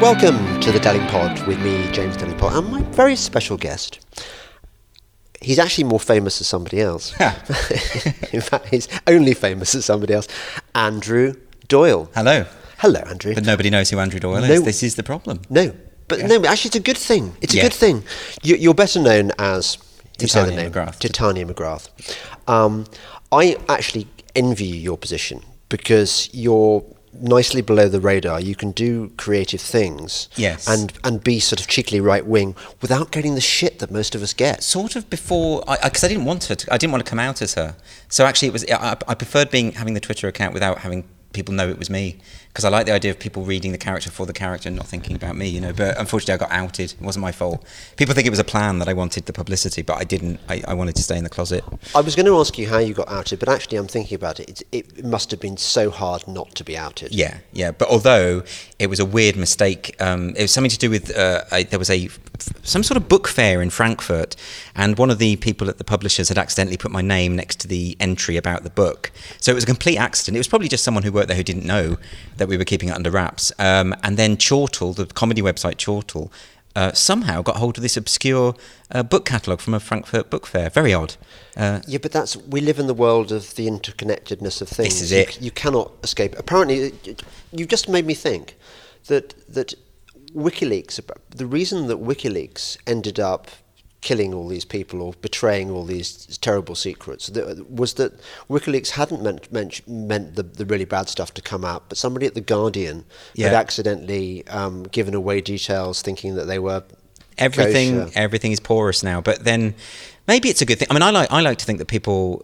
Welcome to the Delingpod with me, James Delingpole, and my very special guest. He's actually more famous as somebody else. In fact, he's only famous as somebody else. Andrew Doyle. Hello. Hello, Andrew. But nobody knows who Andrew Doyle is. This is the problem. No, but actually it's a good thing. It's a good thing. You're better known as Titania McGrath. Titania McGrath. I actually envy your position because you're nicely below the radar. You can do creative things, yes, and be sort of cheekily right wing without getting the shit that most of us get. Sort of before, because I didn't want to. I didn't want to come out as her. So actually, it was. I preferred having the Twitter account without having people know it was me, because I like the idea of people reading the character for the character and not thinking about me, But unfortunately, I got outed. It wasn't my fault. People think it was a plan that I wanted the publicity, but I didn't. I wanted to stay in the closet. I was going to ask you how you got outed, but actually, I'm thinking about it. It must have been so hard not to be outed. Yeah. But although it was a weird mistake, it was something to do with there was some sort of book fair in Frankfurt, and one of the people at the publishers had accidentally put my name next to the entry about the book. So it was a complete accident. It was probably just someone who worked there who didn't know that we were keeping it under wraps. And then Chortle, the comedy website Chortle, somehow got hold of this obscure book catalogue from a Frankfurt book fair. Very odd. But we live in the world of the interconnectedness of things. This is it. You cannot escape. Apparently, you just made me think that WikiLeaks, the reason that WikiLeaks ended up killing all these people or betraying all these terrible secrets was that WikiLeaks hadn't meant the really bad stuff to come out, but somebody at The Guardian had accidentally given away details thinking that they were kosher. Everything is porous now, but then maybe it's a good thing. I mean, I like to think that people,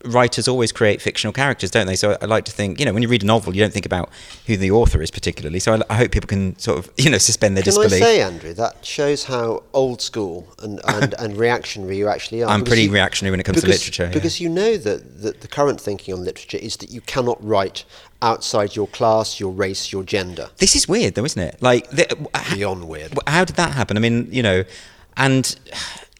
writers always create fictional characters, don't they? So I like to think, when you read a novel, you don't think about who the author is particularly. So I hope people can sort of, suspend their disbelief. Can I say, Andrew, that shows how old school and reactionary you actually are. I'm pretty reactionary when it comes to literature. Because you know that the current thinking on literature is that you cannot write outside your class, your race, your gender. This is weird, though, isn't it? Beyond weird. How did that happen? I mean, and...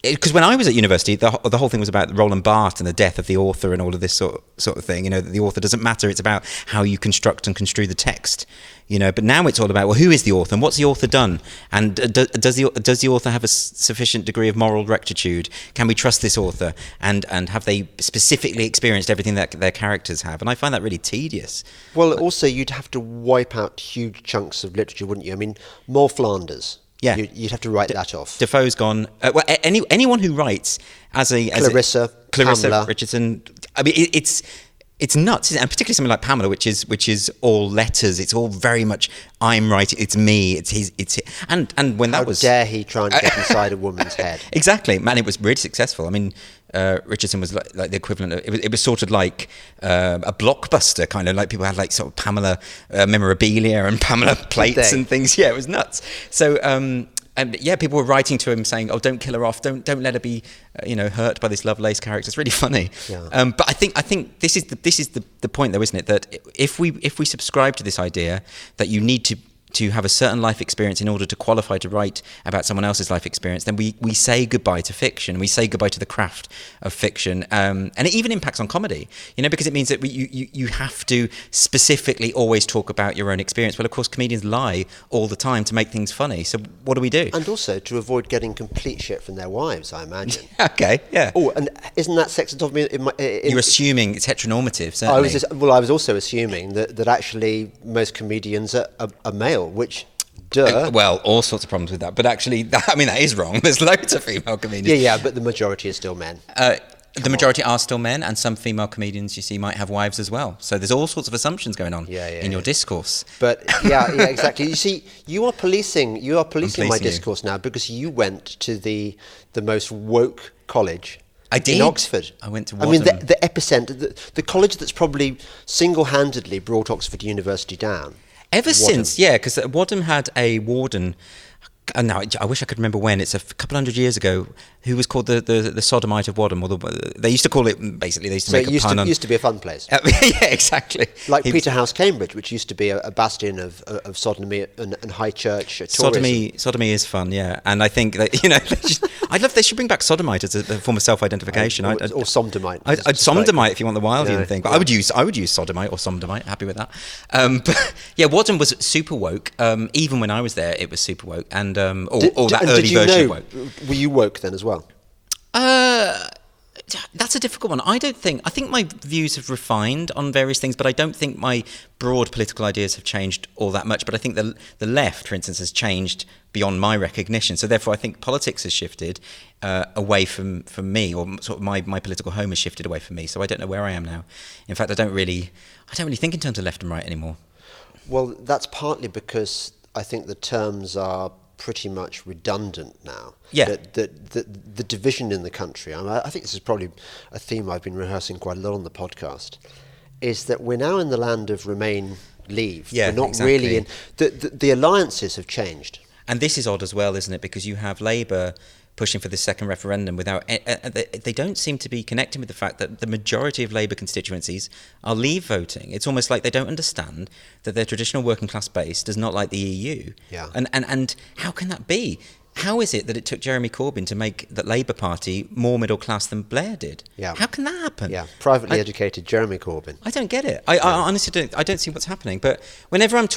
Because when I was at university, the whole thing was about Roland Barthes and the death of the author and all of this sort of thing. The author doesn't matter. It's about how you construct and construe the text. But now it's all about, well, who is the author and what's the author done? And does the author have a sufficient degree of moral rectitude? Can we trust this author? And have they specifically experienced everything that their characters have? And I find that really tedious. Well, also, you'd have to wipe out huge chunks of literature, wouldn't you? I mean, Moll Flanders. Yeah, you'd have to write that off. Defoe's gone. Well, anyone who writes as Clarissa Pamela. Richardson. I mean, it's nuts, and particularly something like Pamela, which is all letters. It's all very much I'm writing. It's me. It's his. And when that was. How dare he try and get inside a woman's head? Exactly, man. It was really successful. I mean, Richardson was like the equivalent of it was sort of like a blockbuster kind of, like people had like sort of Pamela memorabilia and Pamela plates and things. Yeah, it was nuts. So people were writing to him saying, "Oh, don't kill her off. Don't let her be hurt by this Lovelace character." It's really funny. Yeah. But I think this is the point, though, isn't it? That if we subscribe to this idea that you need to have a certain life experience in order to qualify to write about someone else's life experience, then we say goodbye to fiction. We say goodbye to the craft of fiction, and it even impacts on comedy. Because it means that you have to specifically always talk about your own experience. Well, of course, comedians lie all the time to make things funny. So what do we do? And also to avoid getting complete shit from their wives, I imagine. Okay, yeah. Oh, and isn't that sexist of me? You're assuming it's heteronormative, certainly. I was also assuming that actually most comedians are male. Which, well, all sorts of problems with that. But actually, that is wrong. There's loads of female comedians. Yeah, but the majority is still men. The majority are still men, and some female comedians, you see, might have wives as well. So there's all sorts of assumptions going on in your discourse. But yeah, exactly. You see, you are policing my discourse now, because you went to the most woke college. I did. In Oxford. I went to Wadham. I mean, the epicenter, the college that's probably single-handedly brought Oxford University down. Ever since, because Wadham had a warden, now I wish I could remember when. It's a couple hundred years ago. Who was called the sodomite of Wadham? Or they used to call it, basically, they used to make a pun on... it used to be a fun place. Yeah, exactly. Like Peterhouse, Cambridge, which used to be a bastion of sodomy and high church tourism. Sodomy is fun, yeah. And I think that, they should bring back sodomite as a form of self-identification. Or somdomite. Somdomite, if you want the Wildian thing. But yeah. I would use sodomite or somdomite. Happy with that. But yeah, Wadham was super woke. Even when I was there, it was super woke. And that early version of woke. Were you woke then as well? That's a difficult one. I think my views have refined on various things, but I don't think my broad political ideas have changed all that much. But I think the left, for instance, has changed beyond my recognition. So therefore, I think politics has shifted away from me, or sort of my political home has shifted away from me. So I don't know where I am now. In fact, I don't really think in terms of left and right anymore. Well, that's partly because I think the terms are pretty much redundant now. Yeah. The division in the country, and I think this is probably a theme I've been rehearsing quite a lot on the podcast, is that we're now in the land of Remain, Leave. Yeah, we're not exactly. really in... The alliances have changed. And this is odd as well, isn't it? Because you have Labour pushing for the second referendum without... they don't seem to be connecting with the fact that the majority of Labour constituencies are Leave voting. It's almost like they don't understand that their traditional working class base does not like the EU. Yeah. And how can that be? How is it that it took Jeremy Corbyn to make the Labour Party more middle class than Blair did? Yeah. How can that happen? Yeah, privately educated Jeremy Corbyn. I don't get it. I honestly don't see what's happening. But whenever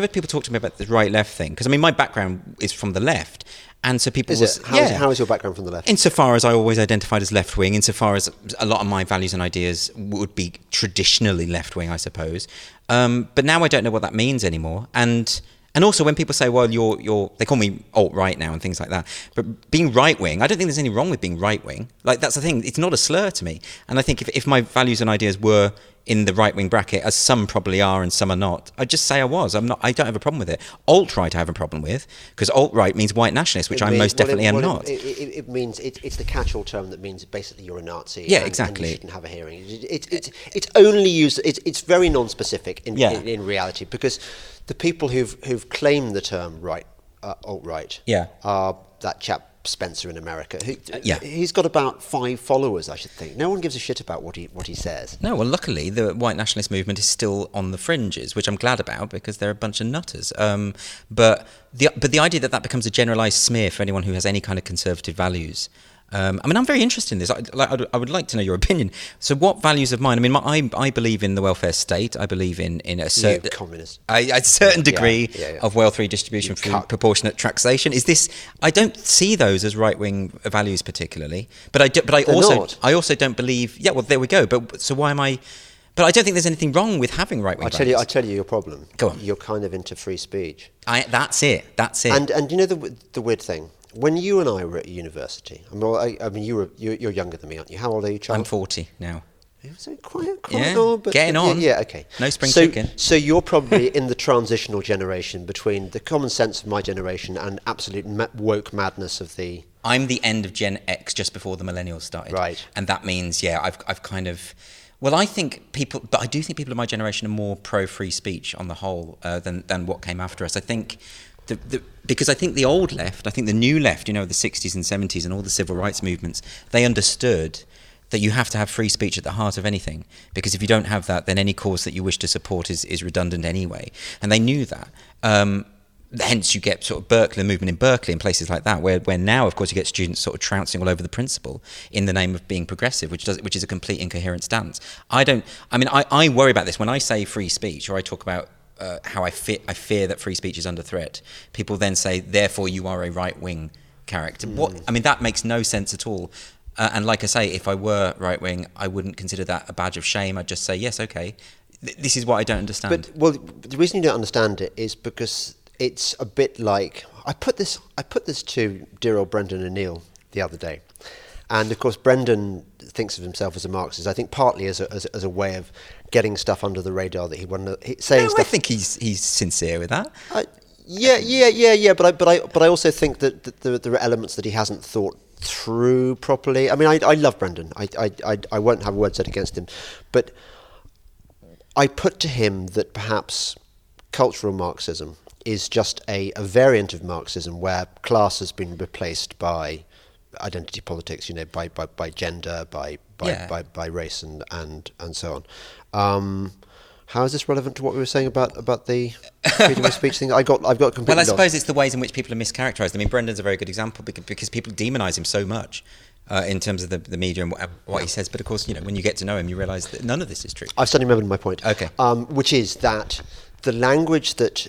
people talk to me about the right-left thing, because I mean my background is from the left, and so people... How is your background from the left? Insofar as I always identified as left-wing, insofar as a lot of my values and ideas would be traditionally left-wing, I suppose. But now I don't know what that means anymore. And also when people say, well, they call me alt-right now and things like that. But being right-wing, I don't think there's anything wrong with being right-wing. Like, that's the thing. It's not a slur to me. And I think if my values and ideas were in the right-wing bracket, as some probably are and some are not, I'd just say I was. I don't have a problem with it. Alt-right I have a problem with, because alt-right means white nationalist, which I most definitely am not. It means it's the catch-all term that means basically you're a Nazi. Yeah, exactly. And you shouldn't have a hearing. It's only used. It's very non-specific in reality, because the people who've claimed the term alt-right are that chap Spencer in America. He's got about 5 followers, I should think. No one gives a shit about what he says. No, well, luckily the white nationalist movement is still on the fringes, which I'm glad about because they're a bunch of nutters. But the idea that becomes a generalised smear for anyone who has any kind of conservative values. I mean, I'm very interested in this. I would like to know your opinion. So, what values of mine? I mean, I believe in the welfare state. I believe in a certain communist, a certain degree of wealth redistribution through proportionate taxation. Is this? I don't see those as right wing values particularly. But I also don't believe. Yeah, well, there we go. But so why am I? But I don't think there's anything wrong with having right wing values. I tell you your problem. Go on. You're kind of into free speech. That's it. And you know the weird thing. When you and I were at university, I mean, you're younger than me, aren't you? How old are you, Charles? I'm 40 now. So quite old, but getting on. Yeah, okay. No spring chicken. So you're probably in the transitional generation between the common sense of my generation and absolute woke madness of the... I'm the end of Gen X, just before the millennials started. Right. And that means, I've kind of... Well, I do think people of my generation are more pro-free speech on the whole than what came after us. I think... because I think the old left, I think the new left, the 60s and 70s and all the civil rights movements, they understood that you have to have free speech at the heart of anything, because if you don't have that, then any cause that you wish to support is redundant anyway. And they knew that. Hence you get sort of the movement in Berkeley and places like that, where now, of course, you get students sort of trouncing all over the principle in the name of being progressive, which is a complete incoherent stance. I worry about this. When I say free speech, or I talk about how I fear that free speech is under threat, people then say, therefore you are a right-wing character. That makes no sense at all. And like I say, if I were right-wing, I wouldn't consider that a badge of shame. I'd just say, yes, okay, this is what I don't understand. But the reason you don't understand it is because it's a bit like... I put this to dear old Brendan O'Neill the other day. And of course, Brendan thinks of himself as a Marxist, I think partly as a way of getting stuff under the radar that he wanted to say. I think he's sincere with that. Yeah. But I also think that there are elements that he hasn't thought through properly. I mean, I love Brendan. I won't have a word said against him, but I put to him that perhaps cultural Marxism is just a variant of Marxism where class has been replaced by identity politics, by gender, by race and so on. How is this relevant to what we were saying about the freedom of speech thing? I've got completely Well, I lost. suppose it's the ways in which people are mischaracterised. I mean, Brendan's a very good example because people demonise him so much in terms of the media and what he says. But of course, when you get to know him, you realise that none of this is true. I've suddenly remembered my point. Okay. Which is that the language that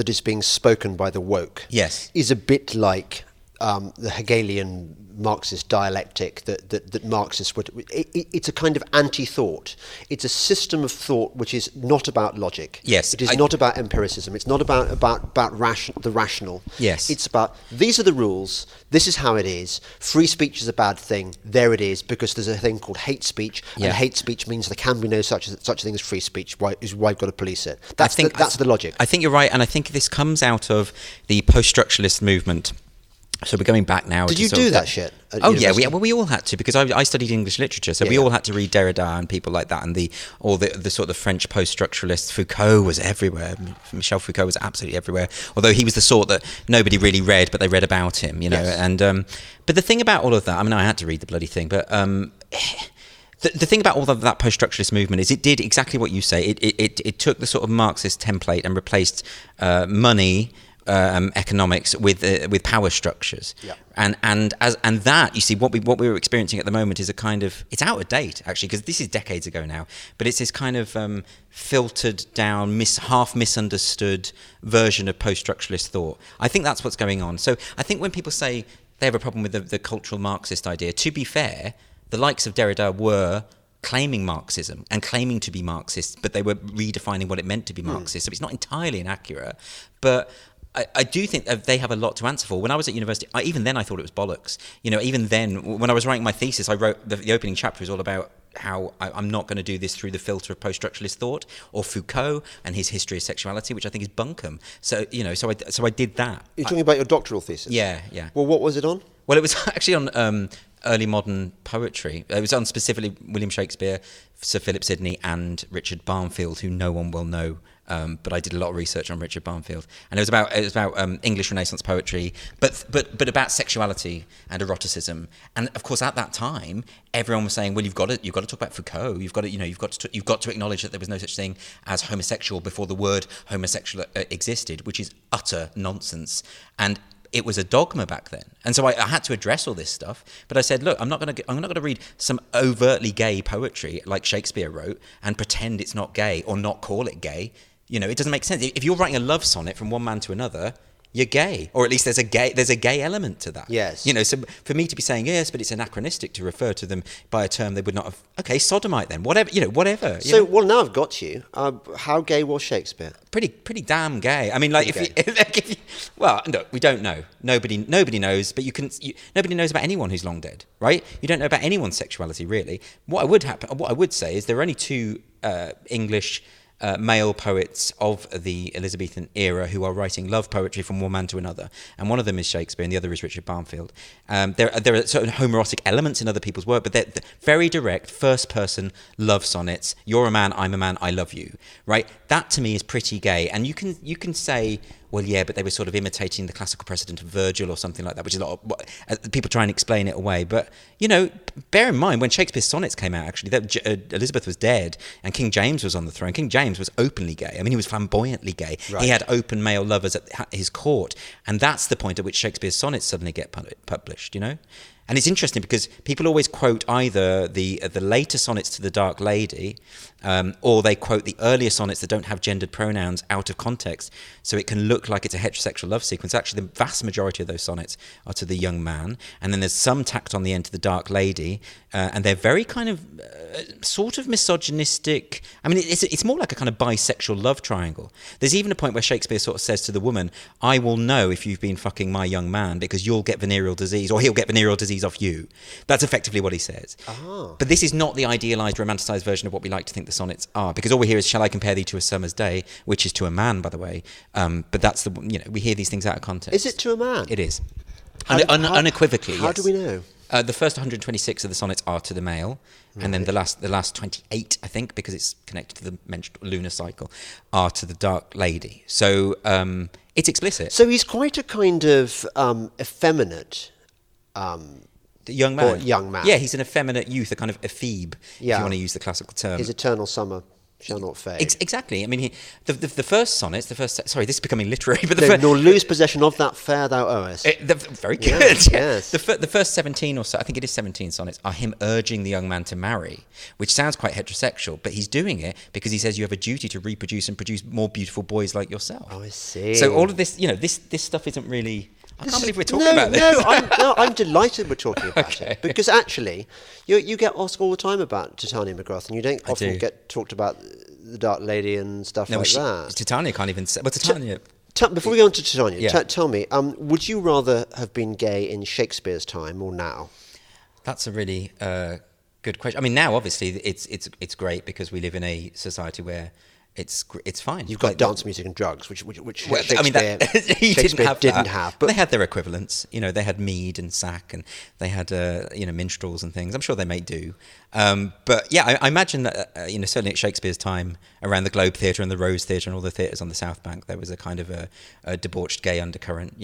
is being spoken by the woke is a bit like the Hegelian Marxist dialectic that Marxists would. It's a kind of anti-thought. It's a system of thought which is not about logic. Yes, it is not about empiricism. It's not about the rational. Yes, it's about these are the rules. This is how it is. Free speech is a bad thing. There it is, because there's a thing called hate speech, and hate speech means there can be no such a thing as free speech. Why you've got to police it? That's the logic. I think you're right, and I think this comes out of the post-structuralist movement. So we're going back now. Did you do that shit? Oh yeah, we all had to, because I studied English literature, so we all had to read Derrida and people like that, and the sort of French post-structuralists. Foucault was everywhere. Michel Foucault was absolutely everywhere. Although he was the sort that nobody really read, but they read about him, Yes. And but the thing about all of that, I mean, I had to read the bloody thing, but. The thing about all of that post-structuralist movement is it did exactly what you say. It took the sort of Marxist template and replaced money. Economics with power structures, and that, you see, what we were experiencing at the moment is a kind of, it's out of date actually, because this is decades ago now, but it's this kind of filtered down, half misunderstood version of post-structuralist thought. I think that's what's going on. So I think when people say they have a problem with the cultural Marxist idea, to be fair, the likes of Derrida were claiming Marxism and claiming to be Marxist, but they were redefining what it meant to be Marxist. So it's not entirely inaccurate, but I do think that they have a lot to answer for. When I was at university, even then I thought it was bollocks. Even then, when I was writing my thesis, I wrote the opening chapter is all about how I'm not going to do this through the filter of post-structuralist thought or Foucault and his history of sexuality, which I think is bunkum. So so I did that. You're talking about your doctoral thesis? Yeah. Well, what was it on? Well, it was actually on early modern poetry. It was on specifically William Shakespeare, Sir Philip Sidney, and Richard Barnfield, who no one will know. But I did a lot of research on Richard Barnfield, and it was about English Renaissance poetry, but about sexuality and eroticism. And of course, at that time, everyone was saying, "Well, you've got to talk about Foucault. You've got to acknowledge that there was no such thing as homosexual before the word homosexual existed," which is utter nonsense. And it was a dogma back then, and so I had to address all this stuff. But I said, look, I'm not going to read some overtly gay poetry like Shakespeare wrote and pretend it's not gay or not call it gay. It doesn't make sense. If you're writing a love sonnet from one man to another, you're gay, or at least there's a gay element to that. Yes. So for me to be saying yes, but it's anachronistic to refer to them by a term they would not have. Okay, sodomite then, whatever. Whatever. So well, now I've got you. How gay was Shakespeare? Pretty damn gay. I mean, like if you, well, no, we don't know. Nobody knows. But nobody knows about anyone who's long dead, right? You don't know about anyone's sexuality really. What I would say is there are only two English male poets of the Elizabethan era who are writing love poetry from one man to another, and one of them is Shakespeare and the other is Richard Barnfield. There are certain homoerotic elements in other people's work, but they're very direct first person love sonnets. You're a man, I'm a man, I love you, right? That to me is pretty gay. And you can say, well, yeah, but they were sort of imitating the classical precedent of Virgil or something like that, which is a lot of people try and explain it away. But, bear in mind, when Shakespeare's sonnets came out, actually, Elizabeth was dead and King James was on the throne. King James was openly gay. I mean, he was flamboyantly gay. Right. He had open male lovers at his court. And that's the point at which Shakespeare's sonnets suddenly get published, And it's interesting because people always quote either the later sonnets to the Dark Lady, or they quote the earlier sonnets that don't have gendered pronouns out of context, so it can look like it's a heterosexual love sequence. Actually, the vast majority of those sonnets are to the young man, and then there's some tacked on the end to the Dark Lady, and they're very kind of sort of misogynistic. I mean, it's more like a kind of bisexual love triangle. There's even a point where Shakespeare sort of says to the woman, "I will know if you've been fucking my young man because you'll get venereal disease, or he'll get venereal disease off you." That's effectively what he says. But this is not the idealised, romanticised version of what we like to think the sonnets are, because all we hear is, "Shall I compare thee to a summer's day," which is to a man, by the way. But that's we hear these things out of context. Is it to a man? It is. Unequivocally, how yes. do we know? The first 126 of the sonnets are to the male, and then the last 28, I think, because it's connected to the lunar cycle, are to the Dark Lady. So It's explicit. So he's quite a kind of effeminate The young man. Or young man. Yeah, he's an effeminate youth, a kind of ephebe, if you want to use the classical term. His eternal summer shall not fade. Exactly. I mean, the first sonnets, sorry, this is becoming literary, but nor lose possession of that fair thou owest. Very good. Yes. The first 17 or so, I think it is 17 sonnets, are him urging the young man to marry, which sounds quite heterosexual, but he's doing it because he says you have a duty to reproduce and produce more beautiful boys like yourself. Oh, I see. So all of this, this stuff isn't really... I can't believe we're talking about this. I'm delighted we're talking about it. Because actually, you get asked all the time about Titania McGrath, and you don't often get talked about the Dark Lady and stuff like that. Titania can't even say... Well, Titania... Before we go on to Titania, tell me, would you rather have been gay in Shakespeare's time or now? That's a really good question. I mean, now, obviously, it's great because we live in a society where... It's fine. You've got dance music and drugs, which Shakespeare, I mean, he didn't have. But they had their equivalents. They had mead and sack, and they had minstrels and things. I'm sure they may do. But yeah, I imagine that certainly at Shakespeare's time, around the Globe Theatre and the Rose Theatre and all the theatres on the South Bank, there was a kind of a debauched gay undercurrent.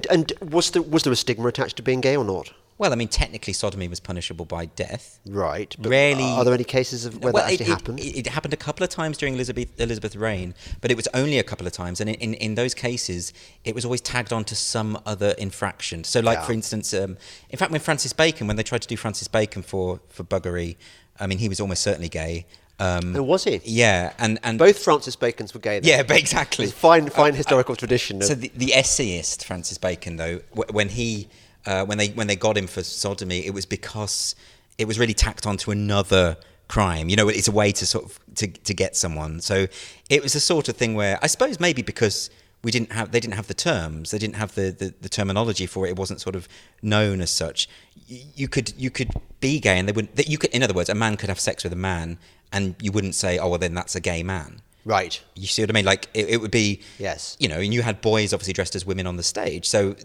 And was there a stigma attached to being gay or not? Well, I mean, technically, sodomy was punishable by death. Right. But rarely. Are there any cases of where that actually happened? It happened a couple of times during Elizabeth's reign, but it was only a couple of times. And in those cases, it was always tagged on to some other infraction. So, for instance, in fact, when they tried to do Francis Bacon for buggery, I mean, he was almost certainly gay. Was he? Yeah, and both Francis Bacons were gay. Then. Yeah, exactly. Fine historical tradition. So the essayist Francis Bacon, though, when they got him for sodomy, it was because it was really tacked onto another crime. It's a way to sort of to get someone. So it was the sort of thing where I suppose maybe because they didn't have the terms, they didn't have the terminology for it. It wasn't sort of known as such. You could be gay, and they wouldn't. In other words, a man could have sex with a man, and you wouldn't say, oh well, then that's a gay man. Right. You see what I mean? Like it would be, yes. And you had boys obviously dressed as women on the stage. So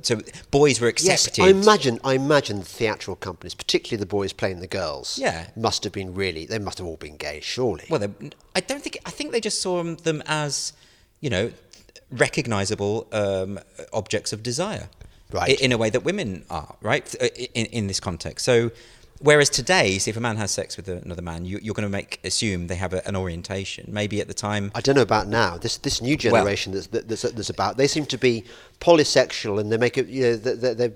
boys were accepted. Yes, I imagine the theatrical companies, particularly the boys playing the girls, must have all been gay, surely. Well, I think they just saw them as, recognisable objects of desire. Right. In a way that women are, right? In this context. So, whereas today, see, if a man has sex with another man, you're going to assume they have an orientation. Maybe at the time, I don't know about now. This new generation that's about, they seem to be polysexual, and they make it.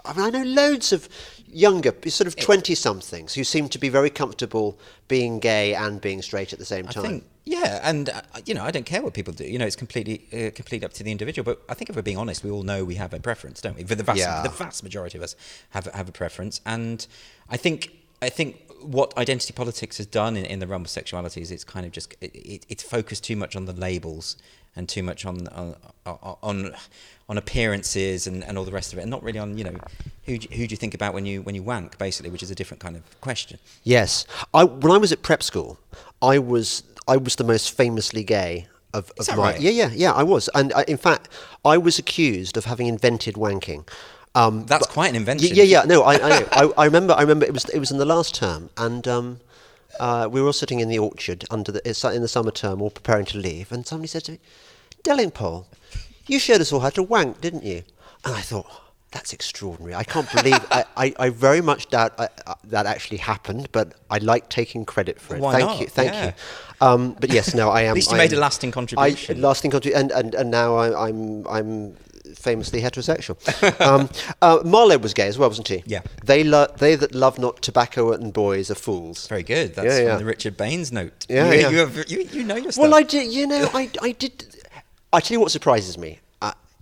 I know loads of younger, sort of 20-somethings who seem to be very comfortable being gay and being straight at the same time. And I don't care what people do. It's completely up to the individual. But I think if we're being honest, we all know we have a preference, don't we? For the vast majority of us have a preference. And I think what identity politics has done in the realm of sexuality is it's kind of just it's focused too much on the labels and too much on appearances and all the rest of it, and not really on who do you think about when you wank, basically, which is a different kind of question. Yes, when I was at prep school, I was the most famously gay of my. Right? Yeah, I was, and in fact, I was accused of having invented wanking. That's quite an invention. Yeah. No, I know. I remember. It was in the last term, and we were all sitting in the orchard in the summer term, all preparing to leave, and somebody said to me, "Delingpole, you showed us all how to wank, didn't you?" And I thought, that's extraordinary. I can't believe. I very much doubt that actually happened, but I like taking credit for it. Thank you. But yes, no, I am. At least you made a lasting contribution. And now I'm famously heterosexual. Marlowe was gay as well, wasn't he? Yeah. They that love not tobacco and boys are fools. Very good. That's from the Richard Baines note. Yeah, you know your stuff. Well, I did. I did. I tell you what surprises me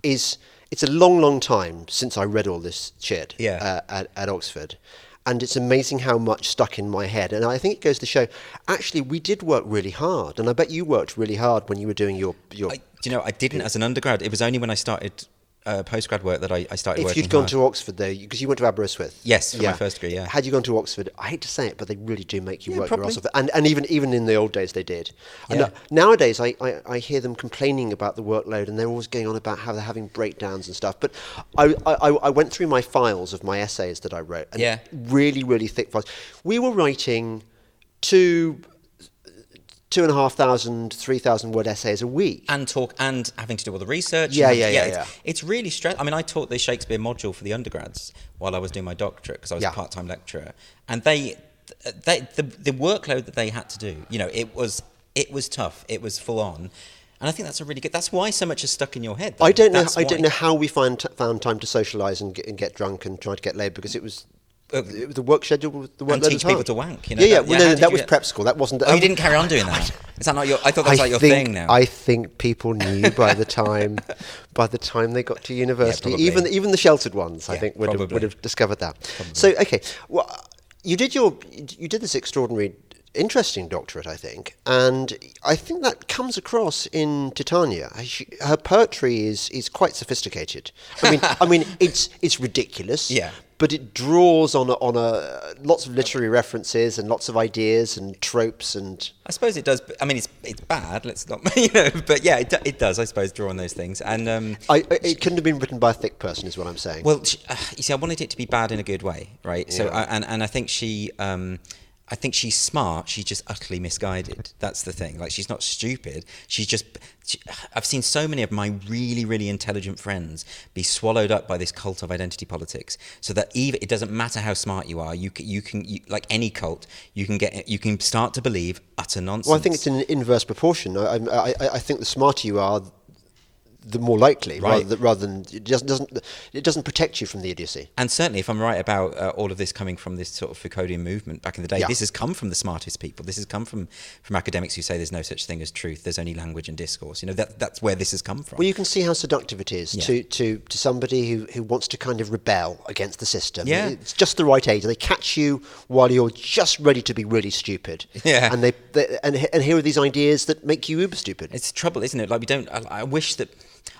is it's a long time since I read all this shit at Oxford. And it's amazing how much stuck in my head. And I think it goes to show, actually, we did work really hard. And I bet you worked really hard when you were doing your... I didn't as an undergrad. It was only when I started postgrad work that I started working If you'd gone to Oxford, though, because you went to Aberystwyth. Yes, for my first degree, yeah. Had you gone to Oxford, I hate to say it, but they really do make you work your ass off. And even in the old days, they did. Yeah. And nowadays, I hear them complaining about the workload, and they're always going on about how they're having breakdowns and stuff. But I went through my files of my essays that I wrote, and really, really thick files. We were writing 2 2,500, 3,000 word essays a week. And talk and having to do all the research. Yeah. It's really stressful. I mean, I taught the Shakespeare module for the undergrads while I was doing my doctorate because I was a part-time lecturer, and the workload that they had to do, it was tough. It was full on. And I think that's that's why so much is stuck in your head. Though. I don't know how we found time to socialise and get drunk and try to get laid, because it was the work schedule. The work and teach people to wank. That was prep school. That wasn't. Oh, you didn't carry on doing that. Is that not your? I thought that was your thing now. I think people knew by the time they got to university, even the sheltered ones, I think would have discovered that. Probably. So well, you did this extraordinary, interesting doctorate, I think, and I think that comes across in Titania. Her poetry is quite sophisticated. I mean, it's ridiculous. Yeah. But it draws on lots of literary references and lots of ideas and tropes and. I suppose it does. I mean, it's bad. Let's not, But yeah, it does. I suppose draw on those things, and it couldn't have been written by a thick person, is what I'm saying. Well, you see, I wanted it to be bad in a good way, right? Yeah. So, and I think she. I think she's smart. She's just utterly misguided. That's the thing. Like, she's not stupid. I've seen so many of my really, really intelligent friends be swallowed up by this cult of identity politics. So that it doesn't matter how smart you are. You can like any cult, you can start to believe utter nonsense. Well, I think it's in inverse proportion. I think the smarter you are, the more likely, right. rather than it doesn't protect you from the idiocy. And certainly, if I'm right about all of this coming from this sort of Foucauldian movement back in the day, this has come from the smartest people. This has come from academics who say there's no such thing as truth. There's only language and discourse. That's where this has come from. Well, you can see how seductive it is to somebody who wants to kind of rebel against the system. Yeah. It's just the right age. They catch you while you're just ready to be really stupid. Yeah. And here are these ideas that make you uber stupid. It's trouble, isn't it? Like, I wish that.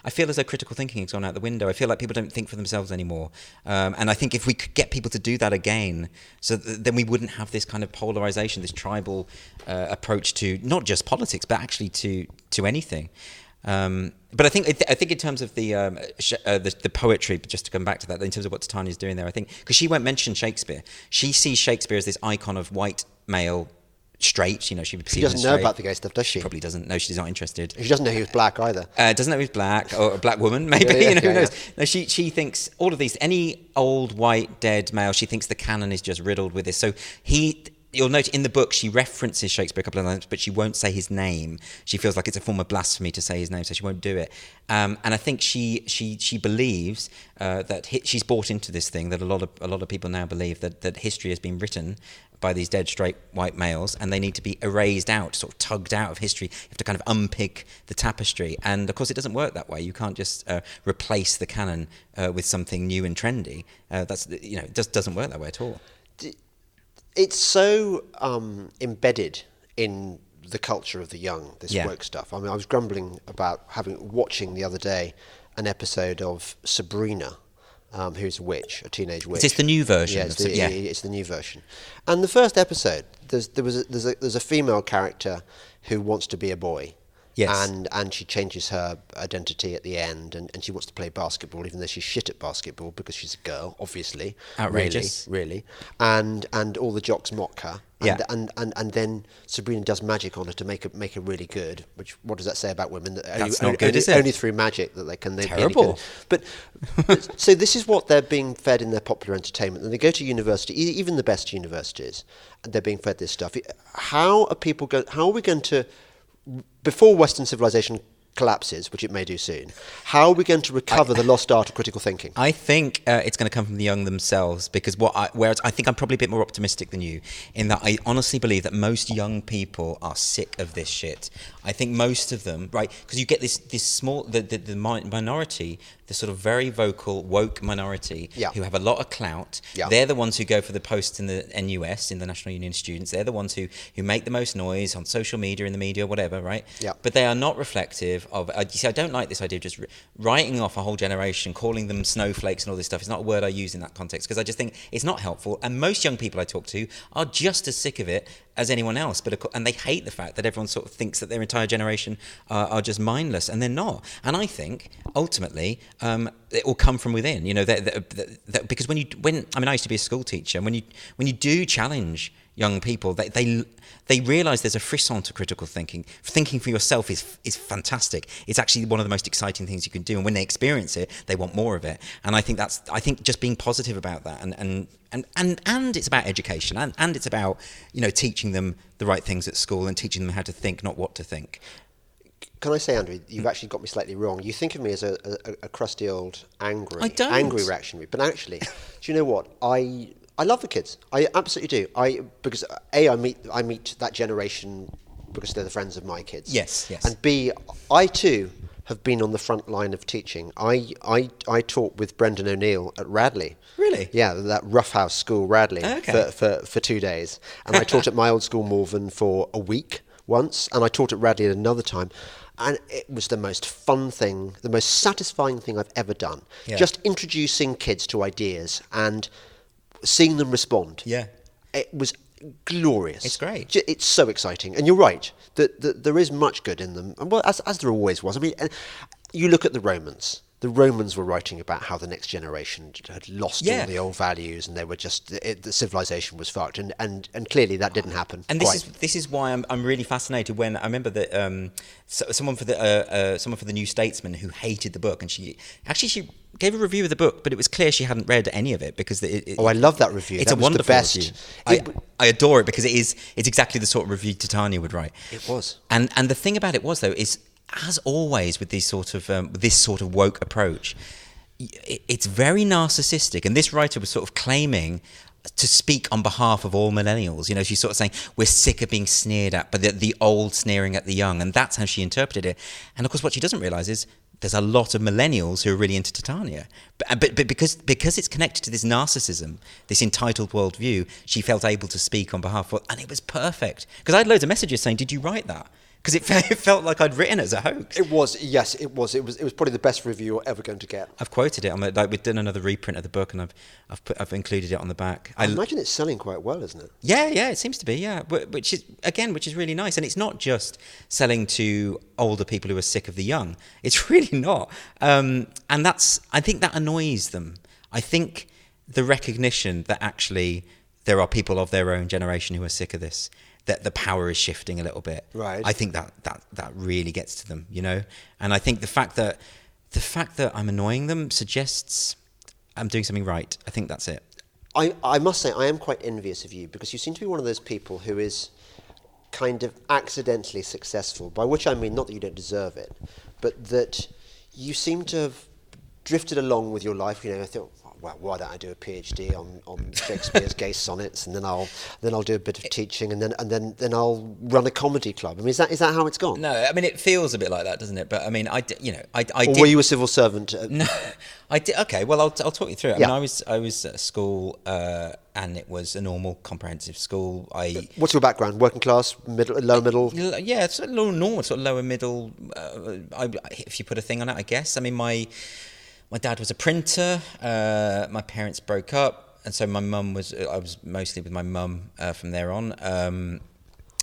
I feel as though critical thinking has gone out the window. I feel like people don't think for themselves anymore. And I think if we could get people to do that again, then we wouldn't have this kind of polarization, this tribal approach to not just politics, but actually to anything. But I think in terms of the poetry, just to come back to that, in terms of what Titania is doing there, I think, because she won't mention Shakespeare. She sees Shakespeare as this icon of white male, straight, she would perceive. She doesn't know about the gay stuff, does she? She probably doesn't. No, she's not interested. She doesn't know he was black either. Doesn't know he was black, or a black woman, maybe. Who knows? No, she thinks all of these. Any old white dead male, she thinks the canon is just riddled with this. So you'll note in the book she references Shakespeare a couple of times, but she won't say his name. She feels like it's a form of blasphemy to say his name, so she won't do it. And I think she believes that she's bought into this thing that a lot of people now believe that history has been written by these dead straight white males, and they need to be erased out, sort of tugged out of history. You have to kind of unpick the tapestry, and of course it doesn't work that way. You can't just replace the canon with something new and trendy. It just doesn't work that way at all. It's so embedded in the culture of the young, this woke stuff. I mean, I was grumbling about watching the other day an episode of Sabrina, who's a witch, a teenage witch. Is this the new version? Yeah, it's the new version. And the first episode, there's a female character who wants to be a boy. Yes. And she changes her identity at the end, and she wants to play basketball, even though she's shit at basketball because she's a girl, obviously. Outrageous. Really. And all the jocks mock her. And then Sabrina does magic on her to make her really good. Which, what does that say about women? That's not good, is it? Only through magic that they can. Terrible. But so this is what they're being fed in their popular entertainment. And they go to university, even the best universities, and they're being fed this stuff. How are we going to, before Western civilization collapses, which it may do soon, how are we going to recover the lost art of critical thinking? I think it's going to come from the young themselves, because whereas I think I'm probably a bit more optimistic than you, in that I honestly believe that most young people are sick of this shit. I think most of them, right, because you get this small, the minority, the sort of very vocal, woke minority, who have a lot of clout. Yeah. They're the ones who go for the posts in the NUS, in the National Union of Students. They're the ones who make the most noise on social media, in the media, whatever, right? Yeah. But they are not reflective of, you see, I don't like this idea of just writing off a whole generation, calling them snowflakes and all this stuff. It's not a word I use in that context, because I just think it's not helpful. And most young people I talk to are just as sick of it as anyone else, and they hate the fact that everyone sort of thinks that their entire generation are just mindless, and they're not. And I think ultimately it will come from within. You know, because when I used to be a school teacher, and when you do challenge young people, they realise there's a frisson to critical thinking. Thinking for yourself is fantastic. It's actually one of the most exciting things you can do, and when they experience it, they want more of it. And I think just being positive about that, and it's about education, and it's about, you know, teaching them the right things at school and teaching them how to think, not what to think. Can I say, Andrew, you've actually got me slightly wrong. You think of me as a crusty old angry reactionary, but actually, do you know what? I love the kids. I absolutely do. Because I meet that generation because they're the friends of my kids. Yes. And B, I too have been on the front line of teaching. I taught with Brendan O'Neill at Radley. Really? Yeah, that roughhouse school Radley for 2 days. And I taught at my old school Malvern for a week once, and I taught at Radley at another time. And it was the most fun thing, the most satisfying thing I've ever done. Yeah. Just introducing kids to ideas and seeing them respond. Yeah. It was glorious. It's great. It's so exciting. And you're right, that there is much good in them. And well, as there always was. I mean, you look at the Romans. The Romans were writing about how the next generation had lost all the old values, and they were just the civilization was fucked, and clearly that didn't happen. And this is why I'm really fascinated when I remember that someone for the New Statesman who hated the book, and she gave a review of the book, but it was clear she hadn't read any of it because I love that review. It's a wonderful review. I adore it because it's exactly the sort of review Titania would write. It was. And the thing about it was, though, is, as always with these sort of this sort of woke approach, it's very narcissistic. And this writer was sort of claiming to speak on behalf of all millennials. You know, she's sort of saying we're sick of being sneered at, but the old sneering at the young, and that's how she interpreted it. And of course, what she doesn't realise is there's a lot of millennials who are really into Titania, but because it's connected to this narcissism, this entitled worldview, she felt able to speak on behalf of, and it was perfect. Because I had loads of messages saying, "Did you write that?" Because it felt like I'd written it as a hoax. It was, yes, it was. It was probably the best review you're ever going to get. I've quoted it. We've done another reprint of the book, and I've included it on the back. I imagine it's selling quite well, isn't it? Yeah, it seems to be. Yeah, which is really nice, and it's not just selling to older people who are sick of the young. It's really not, and I think that annoys them. I think the recognition that actually there are people of their own generation who are sick of this, that the power is shifting a little bit. Right. I think that really gets to them, you know? And I think the fact that I'm annoying them suggests I'm doing something right. I think that's it. I must say, I am quite envious of you, because you seem to be one of those people who is kind of accidentally successful, by which I mean not that you don't deserve it, but that you seem to have drifted along with your life. You know, I thought, well, why don't I do a PhD on Shakespeare's gay sonnets, and then I'll do a bit of teaching, and then I'll run a comedy club. I mean, is that how it's gone? No, I mean, it feels a bit like that, doesn't it? But I mean, I or were you a civil servant? No, I did. Okay, well, I'll talk you through it. Yeah. I mean, I was at school, and it was a normal comprehensive school. What's your background? Working class, lower middle? Yeah, it's a little normal, sort of lower middle. If you put a thing on it, I guess. I mean, my dad was a printer. My parents broke up, and so I was mostly with my mum from there on.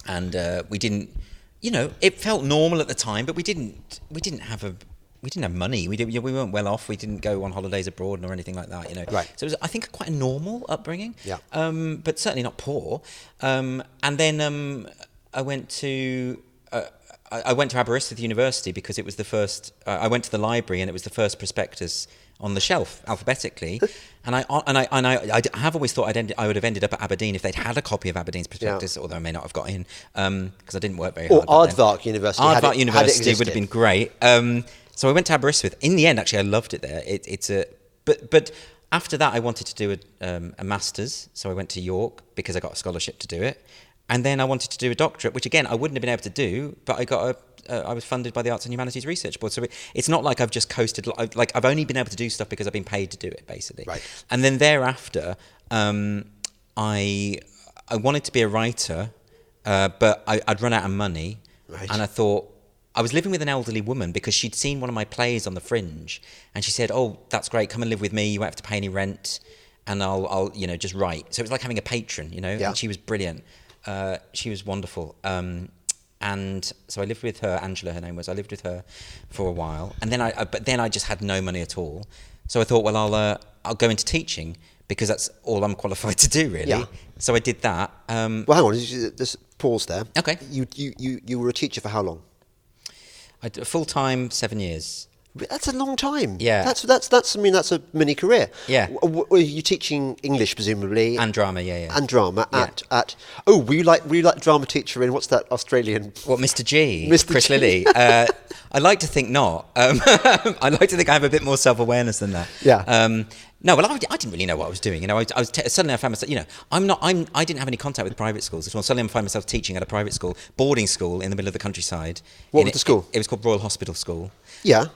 And we didn't, you know, it felt normal at the time, but we didn't have money. We weren't well off. We didn't go on holidays abroad or anything like that, you know. Right. So it was, I think, quite a normal upbringing. Yeah. But certainly not poor. And then I went to Aberystwyth University because it was the first. I went to the library, and it was the first prospectus on the shelf alphabetically. And I have always thought I would have ended up at Aberdeen if they'd had a copy of Aberdeen's prospectus, although I may not have got in because I didn't work very hard. Or Aardvark University. Aardvark University would have been great. So I went to Aberystwyth. In the end, actually, I loved it there. But after that, I wanted to do a master's, so I went to York because I got a scholarship to do it. And then I wanted to do a doctorate, which again I wouldn't have been able to do, but I was funded by the Arts and Humanities Research Board. So it's not like I've just coasted. I've only been able to do stuff because I've been paid to do it, basically. Right. And then thereafter, I wanted to be a writer, but I'd run out of money, right. And I thought. I was living with an elderly woman because she'd seen one of my plays on the Fringe, and she said, "Oh, that's great. Come and live with me. You won't have to pay any rent, and I'll just write." So it was like having a patron, you know. Yeah. And she was brilliant. She was wonderful. And so I lived with her, Angela, her name was. I lived with her for a while, and then I just had no money at all. So I thought, well, I'll go into teaching because that's all I'm qualified to do, really. Yeah. So I did that. Well, hang on, just pause there. Okay. You were a teacher for how long? I did full-time 7 years. That's a long time. Yeah. That's I mean, that's a mini career. Yeah. Were you teaching English, presumably? And drama, yeah. And drama at were you like drama teacher in what's that Australian? What, Mr. G? Mr. Chris G. Lilly? I like to think not. I like to think I have a bit more self-awareness than that. Yeah. No, well, I didn't really know what I was doing. Suddenly I found myself, I didn't have any contact with private schools at all. Suddenly I found myself teaching at a private school, boarding school in the middle of the countryside. What was the school? It was called Royal Hospital School. Yeah.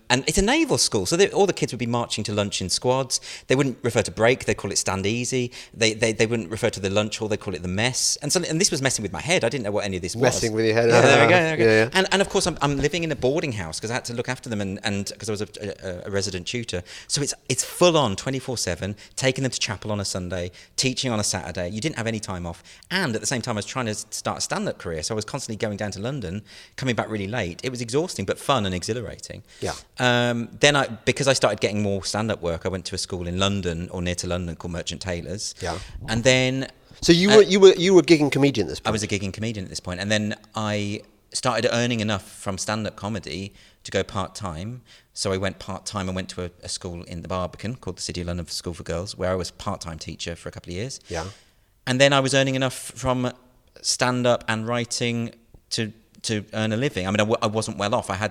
And it's a naval school, so all the kids would be marching to lunch in squads. They wouldn't refer to break; they'd call it stand easy. They wouldn't refer to the lunch hall; they'd call it the mess. And this was messing with my head. I didn't know what any of this was. Messing with your head. Yeah, there we go. Yeah. And of course, I'm living in a boarding house because I had to look after them, and because I was a resident tutor. So it's full on 24/7, taking them to chapel on a Sunday, teaching on a Saturday. You didn't have any time off, and at the same time, I was trying to start a stand-up career. So I was constantly going down to London, coming back really late. It was exhausting, but fun and exhilarating. Yeah. Then because I started getting more stand-up work, I went to a school in London or near to London called Merchant Taylors. Yeah. And then So you were a gigging comedian at this point. I was a gigging comedian at this point, and then I started earning enough from stand-up comedy to go part-time. So I went part-time and went to a school in the Barbican called the City of London School for Girls, where I was part-time teacher for a couple of years. Yeah. And then I was earning enough from stand-up and writing to earn a living. I mean, I wasn't well off. I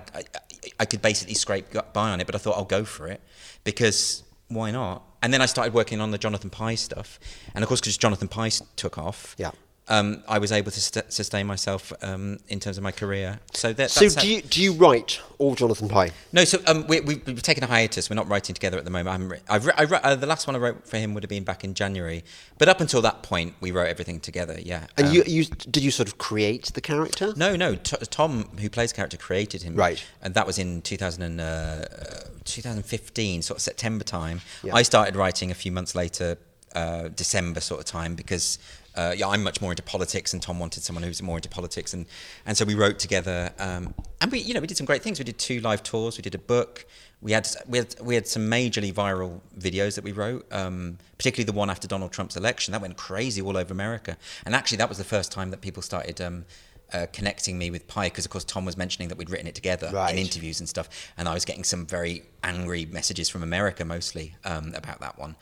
could basically scrape by on it, but I thought I'll go for it because why not? And then I started working on the Jonathan Pye stuff, and of course, because Jonathan Pye took off, yeah, I was able to sustain myself in terms of my career. So do you write all Jonathan Pye? No, so we've taken a hiatus. We're not writing together at the moment. The last one I wrote for him would have been back in January, but up until that point, we wrote everything together. Yeah. And did you sort of create the character? No. Tom, who plays the character, created him. Right. And that was in 2015, sort of September time. Yeah. I started writing a few months later, December sort of time, because I'm much more into politics, and Tom wanted someone who's more into politics, and so we wrote together, and we did some great things. We did 2 live tours, we did a book, we had some majorly viral videos that we wrote, particularly the one after Donald Trump's election. That went crazy all over America, and actually that was the first time that people started connecting me with Pye, because of course Tom was mentioning that we'd written it together in interviews and stuff, and I was getting some very angry messages from America mostly about that one.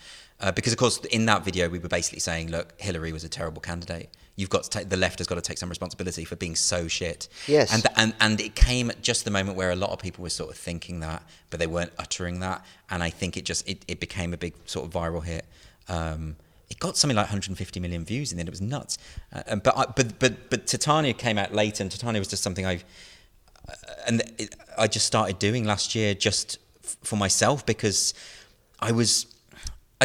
Because, of course, in that video, we were basically saying, look, Hillary was a terrible candidate. You've got to the left has got to take some responsibility for being so shit. Yes. And it came at just the moment where a lot of people were sort of thinking that, but they weren't uttering that. And I think it became a big sort of viral hit. It got something like 150 million views in it. It was nuts. But Titania came out later, and Titania was just something I just started doing last year just for myself, because I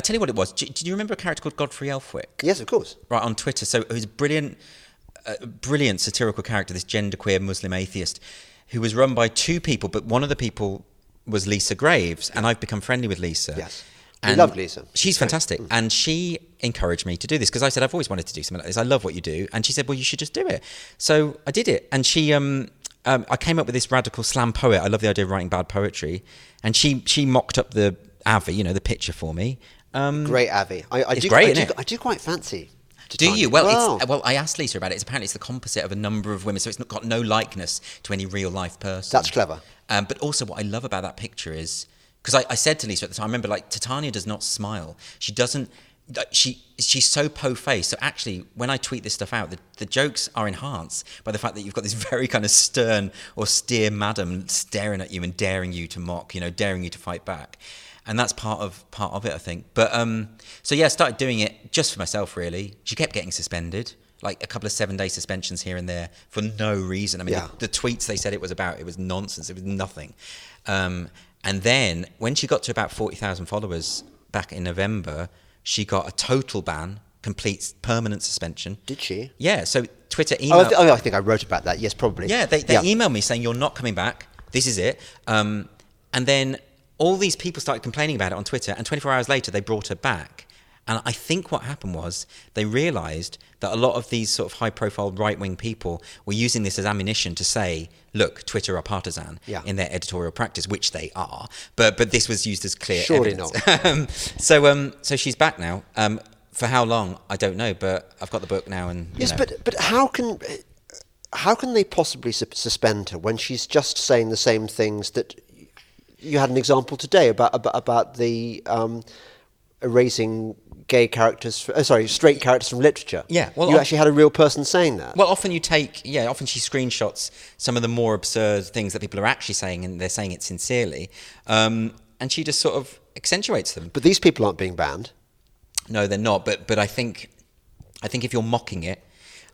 tell you what it was. Did you remember a character called Godfrey Elfwick? Yes, of course. Right, on Twitter. So he was a brilliant satirical character, this genderqueer Muslim atheist, who was run by 2 people, but one of the people was Lisa Graves, and I've become friendly with Lisa. Yes. And I love Lisa. She's fantastic. And she encouraged me to do this, because I said, I've always wanted to do something like this. I love what you do. And she said, well, you should just do it. So I did it. And she, I came up with this radical slam poet. I love the idea of writing bad poetry. And she mocked up the Avi, the picture for me. Great Avi. I do quite fancy. Do you? Well, I asked Lisa about it. Apparently it's the composite of a number of women, so it's got no likeness to any real life person. That's clever. But also what I love about that picture is, because I said to Lisa at the time, I remember, like, Titania does not smile. She doesn't. She's so po-faced. So actually, when I tweet this stuff out, the jokes are enhanced by the fact that you've got this very kind of stern, austere madam staring at you and daring you to mock, daring you to fight back. And that's part of it, I think. But so yeah, I started doing it just for myself, really. She kept getting suspended, like a couple of 7-day suspensions here and there for no reason. I mean, the tweets they said it was about, it was nonsense. It was nothing. And then when she got to about 40,000 followers back in November, she got a total ban, complete permanent suspension. Did she? Yeah. So Twitter emailed. I think I wrote about that. Yes, probably. Yeah, they emailed me saying, you're not coming back. This is it. And then all these people started complaining about it on Twitter, and 24 hours later, they brought her back. And I think what happened was they realised that a lot of these sort of high-profile right-wing people were using this as ammunition to say, look, Twitter are partisan in their editorial practice, which they are. But this was used as clear evidence. Not. So she's back now. For how long, I don't know, but I've got the book now. And yes, but how can they possibly suspend her when she's just saying the same things that you had an example today about the erasing straight characters from literature? Yeah, well, you actually had a real person saying that. Well, often she screenshots some of the more absurd things that people are actually saying, and they're saying it sincerely, and she just sort of accentuates them. But these people aren't being banned. No, they're not. But I think if you're mocking it,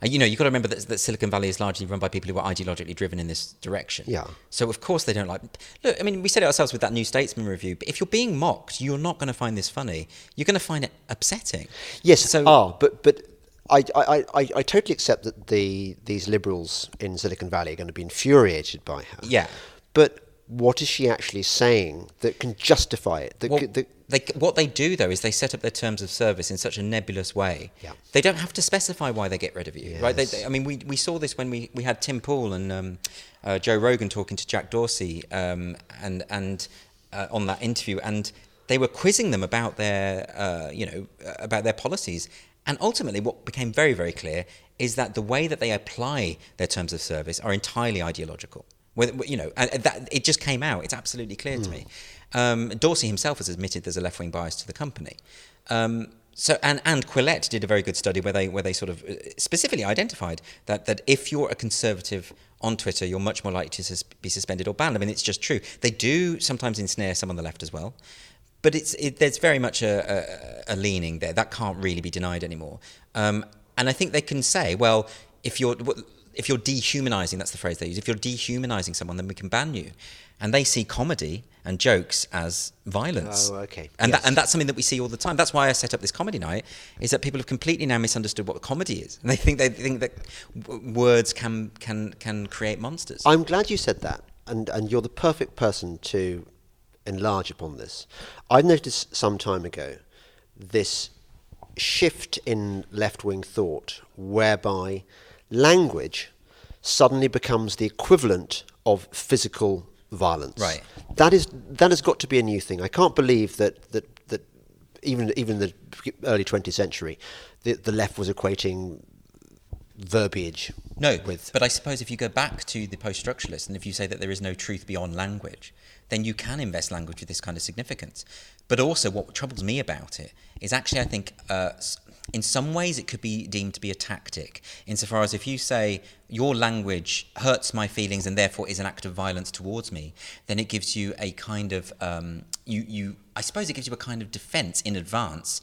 you've got to remember that Silicon Valley is largely run by people who are ideologically driven in this direction. Yeah. So of course they don't like. Look, I mean, we said it ourselves with that New Statesman review. But if you're being mocked, you're not going to find this funny. You're going to find it upsetting. Yes. But I totally accept that these liberals in Silicon Valley are going to be infuriated by her. Yeah. But what is she actually saying that can justify it? What they do, though, is they set up their terms of service in such a nebulous way. Yeah. They don't have to specify why they get rid of you, yes. right? We saw this when we had Tim Pool and Joe Rogan talking to Jack Dorsey and on that interview, and they were quizzing them about their about their policies. And ultimately, what became very, very clear is that the way that they apply their terms of service are entirely ideological. And that it just came out. It's absolutely clear to me. Dorsey himself has admitted there's a left-wing bias to the company. And Quillette did a very good study where they sort of specifically identified that if you're a conservative on Twitter, you're much more likely to be suspended or banned. I mean, it's just true. They do sometimes ensnare some on the left as well. But there's very much a leaning there. That can't really be denied anymore. And I think they can say, well, if you're dehumanizing, that's the phrase they use, if you're dehumanizing someone, then we can ban you. And they see comedy and jokes as violence. Oh, okay. And yes. that's something that we see all the time. That's why I set up this comedy night, is that people have completely now misunderstood what comedy is. And they think that words can create monsters. I'm glad you said that. And you're the perfect person to enlarge upon this. I noticed some time ago this shift in left-wing thought whereby language suddenly becomes the equivalent of physical violence. Right. That has got to be a new thing. I can't believe that even in the early 20th century, the left was equating verbiage. No, but I suppose if you go back to the post-structuralists and if you say that there is no truth beyond language, then you can invest language with this kind of significance. But also what troubles me about it is actually, I think, in some ways it could be deemed to be a tactic, insofar as if you say your language hurts my feelings and therefore is an act of violence towards me, then it gives you a kind of, I suppose it gives you a kind of defence in advance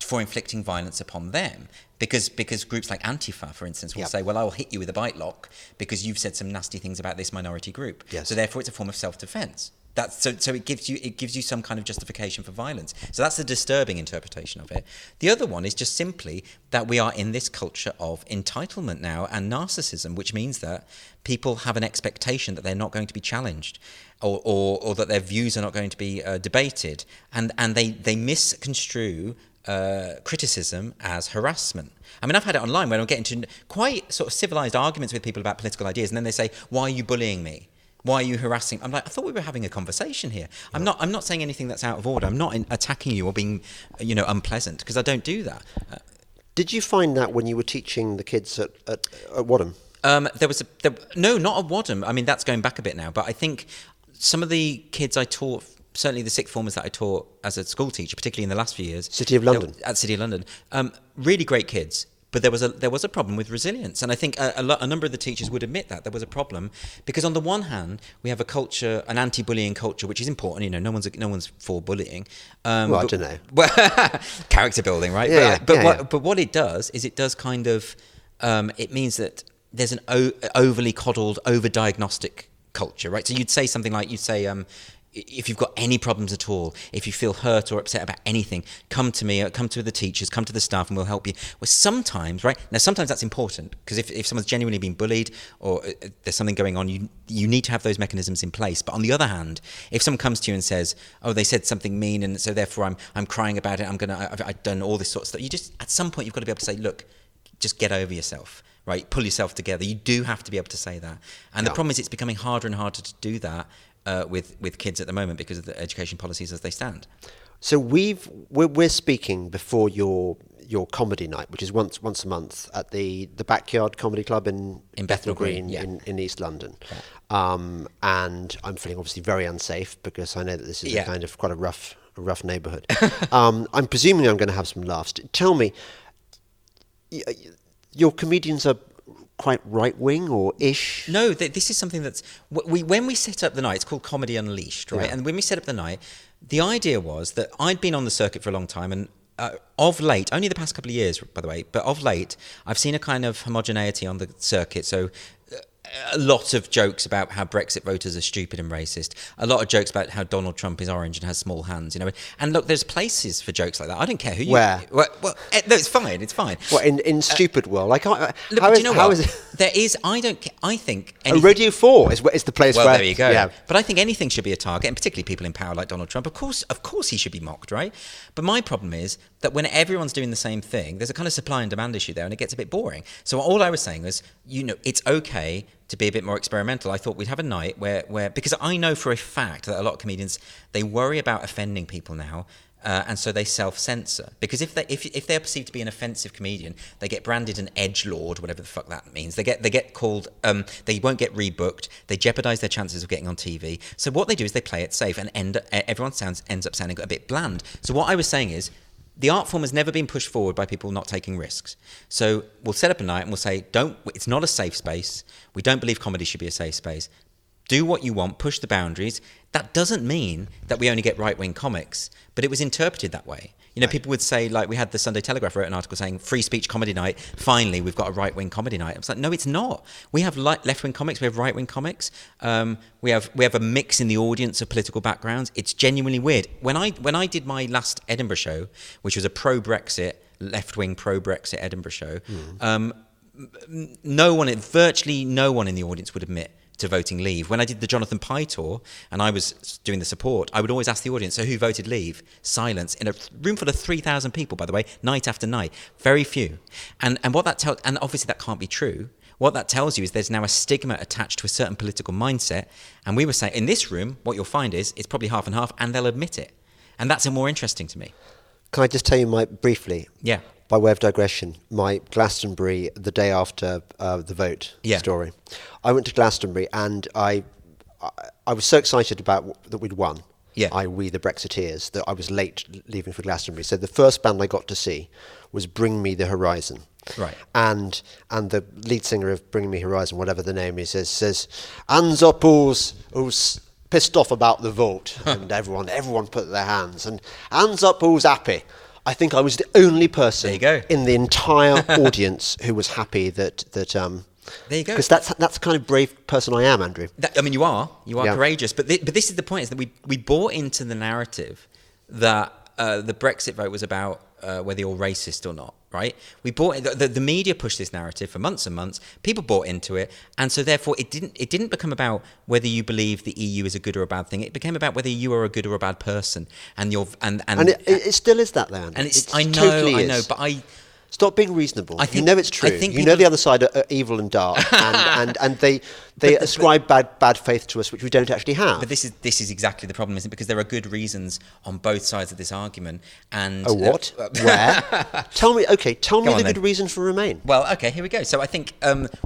for inflicting violence upon them. Because groups like Antifa, for instance, will say, well, I will hit you with a bite lock because you've said some nasty things about this minority group. Yes. So therefore it's a form of self-defense. So it gives you some kind of justification for violence. So that's the disturbing interpretation of it. The other one is just simply that we are in this culture of entitlement now and narcissism, which means that people have an expectation that they're not going to be challenged or that their views are not going to be debated. And they misconstrue criticism as harassment. I mean, I've had it online where I'm getting into quite sort of civilized arguments with people about political ideas, and then they say, why are you bullying me? Why are you harassing? I'm like, I thought we were having a conversation here. I'm not saying anything that's out of order. I'm not attacking you or being, unpleasant, because I don't do that. Did you find that when you were teaching the kids at Wadham? No, not at Wadham. I mean, that's going back a bit now. But I think some of the kids I taught, certainly the sixth formers that I taught as a school teacher, particularly in the last few years, City of London, really great kids. But there was a problem with resilience, and I think a number of the teachers would admit that there was a problem because on the one hand we have a culture, an anti-bullying culture, which is important. No one's for bullying. I don't know. Character building, right? Yeah, but what it does is it does kind of it means that there's an overly coddled, over-diagnostic culture, right? So you'd say something like if you've got any problems at all, if you feel hurt or upset about anything, come to me, come to the teachers, come to the staff, and we'll help you. Well, sometimes, right? Now, sometimes that's important, because if someone's genuinely been bullied or there's something going on, you need to have those mechanisms in place. But on the other hand, if someone comes to you and says, oh, they said something mean, and so therefore I'm crying about it, I've done all this sort of stuff, you just, at some point, you've got to be able to say, look, just get over yourself. Right, pull yourself together. You do have to be able to say that, and the problem is it's becoming harder and harder to do that with kids at the moment because of the education policies as they stand. So we're speaking before your comedy night, which is once a month at the Backyard Comedy Club in Bethnal Green in East London, and I'm feeling obviously very unsafe because I know that this is a kind of quite a rough neighbourhood. I'm presuming I'm going to have some laughs. Tell me. Your comedians are quite right-wing or ish? No, this is something that's... when we set up the night, it's called Comedy Unleashed, right? Yeah. And when we set up the night, the idea was that I'd been on the circuit for a long time, and of late, only the past couple of years, by the way, but of late, I've seen a kind of homogeneity on the circuit. So a lot of jokes about how Brexit voters are stupid and racist. A lot of jokes about how Donald Trump is orange and has small hands, you know. And look, there's places for jokes like that. I don't care who you... Where? Well, no, it's fine. It's fine. What, in stupid world? Like, look, do you know what? There is... I don't... I think... Radio 4 is the place where... Well, there you go. Yeah. But I think anything should be a target, and particularly people in power like Donald Trump. Of course he should be mocked, right? But my problem is that when everyone's doing the same thing, there's a kind of supply and demand issue there, and it gets a bit boring. So all I was saying was, you know, it's okay to be a bit more experimental. I thought we'd have a night where because I know for a fact that a lot of comedians, they worry about offending people now, and so they self-censor. Because if they're perceived to be an offensive comedian, they get branded an edgelord, whatever the fuck that means. They get called, they won't get rebooked, they jeopardize their chances of getting on TV. So what they do is they play it safe, and everyone ends up sounding a bit bland. So what I was saying is, the art form has never been pushed forward by people not taking risks. So we'll set up a night and we'll say, it's not a safe space. We don't believe comedy should be a safe space. Do what you want, push the boundaries. That doesn't mean that we only get right-wing comics, but it was interpreted that way. You know, people would say, like, we had the Sunday Telegraph wrote an article saying, free speech comedy night, finally, we've got a right-wing comedy night. I was like, no, it's not. We have left-wing comics, we have right-wing comics. We have a mix in the audience of political backgrounds. It's genuinely weird. When I did my last Edinburgh show, which was a pro-Brexit, left-wing pro-Brexit Edinburgh show, virtually no one in the audience would admit to voting leave. When I did the Jonathan Pye tour and I was doing the support, I would always ask the audience, so who voted leave? Silence. In a room full of 3,000 people, by the way, night after night. Very few. And what that tells, and obviously that can't be true. What that tells you is there's now a stigma attached to a certain political mindset. And we were saying, in this room, what you'll find is it's probably half and half, and they'll admit it. And that's more interesting to me. Can I just tell you briefly? Yeah. By way of digression, my Glastonbury, the day after the vote story. I went to Glastonbury and I was so excited about that we'd won. Yeah. We the Brexiteers, that I was late leaving for Glastonbury. So the first band I got to see was Bring Me the Horizon. Right. And the lead singer of Bring Me Horizon, whatever the name is, says, hands up who's pissed off about the vote. And everyone put their hands. And hands up who's happy. I think I was the only person in the entire audience who was happy that there you go. Because that's the kind of brave person I am, Andrew. You are courageous. But this is the point: is that we bought into the narrative that the Brexit vote was about whether you're racist or not. Right? We bought the media pushed this narrative for months and months. People bought into it, and so therefore it didn't become about whether you believe the EU is a good or a bad thing. It became about whether you are a good or a bad person, and it still is that, then. And I know, but stop being reasonable. You know it's true. You know the other side are evil and dark, and they ascribe bad faith to us, which we don't actually have. But this is exactly the problem, isn't it? Because there are good reasons on both sides of this argument. And what? Where? Tell me the good reasons for Remain. Well, okay, here we go. So I think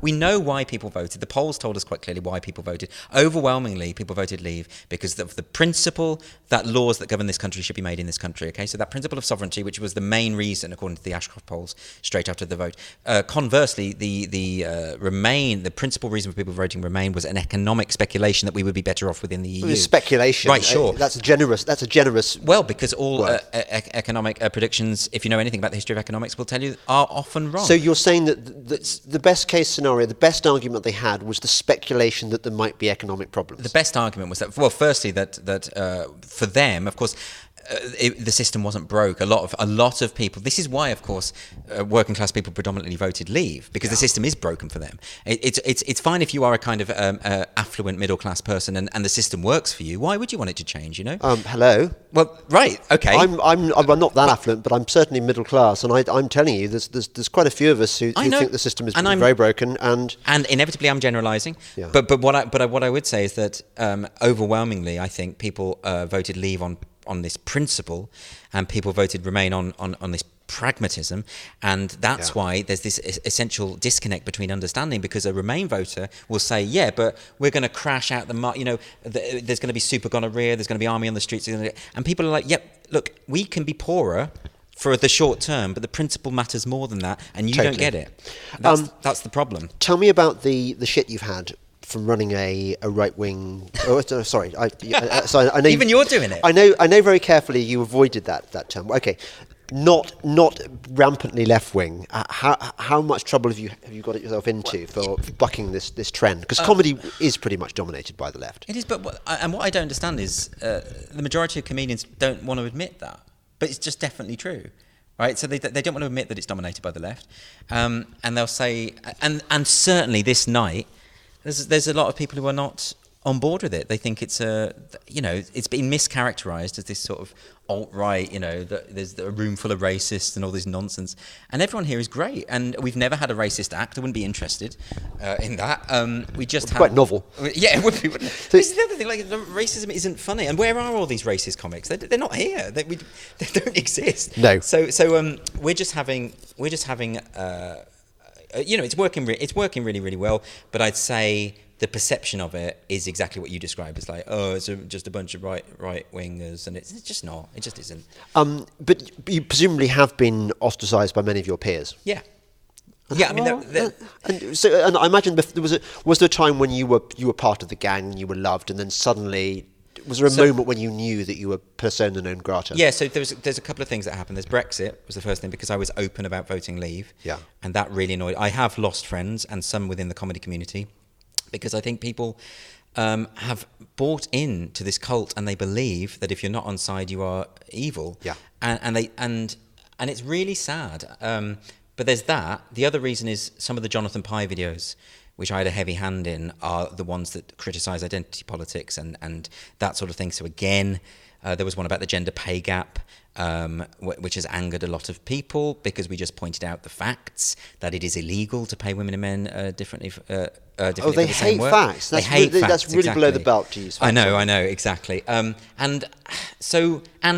we know why people voted. The polls told us quite clearly why people voted. Overwhelmingly, people voted Leave because of the principle that laws that govern this country should be made in this country. Okay, so that principle of sovereignty, which was the main reason, according to the Ashcroft polls, straight after the vote. Conversely, the principal reason for people voting Remain was an economic speculation that we would be better off within the EU. Speculation, right? Sure. That's a generous. Well, because all economic predictions, if you know anything about the history of economics, will tell you are often wrong. So you're saying that the best case scenario, the best argument they had was the speculation that there might be economic problems. The best argument was that, well, firstly, that for them, of course, the system wasn't broke. A lot of people. This is why, of course, working class people predominantly voted Leave, because the system is broken for them. It's fine if you are a kind of affluent middle class person and the system works for you. Why would you want it to change? You know. Hello. Well, right. Okay. I'm not that affluent, but I'm certainly middle class, and I'm telling you, there's quite a few of us who think the system is very broken, and inevitably I'm generalising. Yeah. But what I would say is that overwhelmingly, I think people voted Leave on this principle, and people voted Remain on this pragmatism, and that's why there's this essential disconnect between understanding, because a Remain voter will say, yeah, but we're going to crash out there's going to be super gonorrhea, there's going to be army on the streets, and people are like, yep, look, we can be poorer for the short term, but the principle matters more than that, and you don't get it. That's the problem. Tell me about the shit you've had from running a right wing. Oh, sorry. I know even you're doing it. I know very carefully you avoided that term. Okay, not rampantly left wing. How much trouble have you got yourself into for bucking this trend? Because comedy is pretty much dominated by the left. It is, but what I don't understand is the majority of comedians don't want to admit that, but it's just definitely true. Right, so they don't want to admit that it's dominated by the left, and they'll say, and certainly this night, there's a lot of people who are not on board with it. They think it's it's been mischaracterized as this sort of alt-right, there's a room full of racists and all this nonsense. And everyone here is great. And we've never had a racist act. I wouldn't be interested in that. We just have... Quite novel. Yeah, it would be. This is the other thing, racism isn't funny. And where are all these racist comics? They're not here. They don't exist. No. So we're just having it's working really, really well, but I'd say the perception of it is exactly what you described. It's like, it's just a bunch of right wingers, and it's just not. It just isn't. But you presumably have been ostracised by many of your peers. Yeah. Yeah, I mean, and I imagine was there a time when you were part of the gang and you were loved, and then suddenly was there a moment when you knew that you were persona non grata? Yeah, so there's a couple of things that happened. There's Brexit was the first thing, because I was open about voting Leave. Yeah. And that really annoyed. I have lost friends, and some within the comedy community, because I think people have bought into this cult, and they believe that if you're not on side, you are evil. Yeah. And it's really sad. But there's that. The other reason is some of the Jonathan Pye videos, which I had a heavy hand in, are the ones that criticise identity politics and that sort of thing. So again, there was one about the gender pay gap, which has angered a lot of people, because we just pointed out the facts that it is illegal to pay women and men differently. They hate facts. That's really exactly. Below the belt to use facts. I know, exactly. And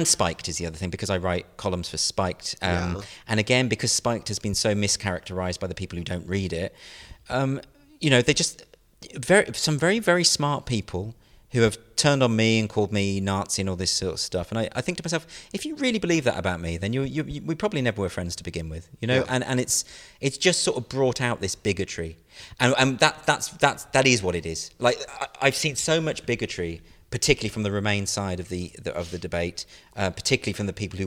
Spiked is the other thing, because I write columns for Spiked. And again, because Spiked has been so mischaracterised by the people who don't read it, they just some very, very smart people who have turned on me and called me Nazi and all this sort of stuff. And I think to myself, if you really believe that about me, then we probably never were friends to begin with, Yeah. And it's just sort of brought out this bigotry, and that is what it is. Like I've seen so much bigotry, particularly from the Remain side of the debate, particularly from the people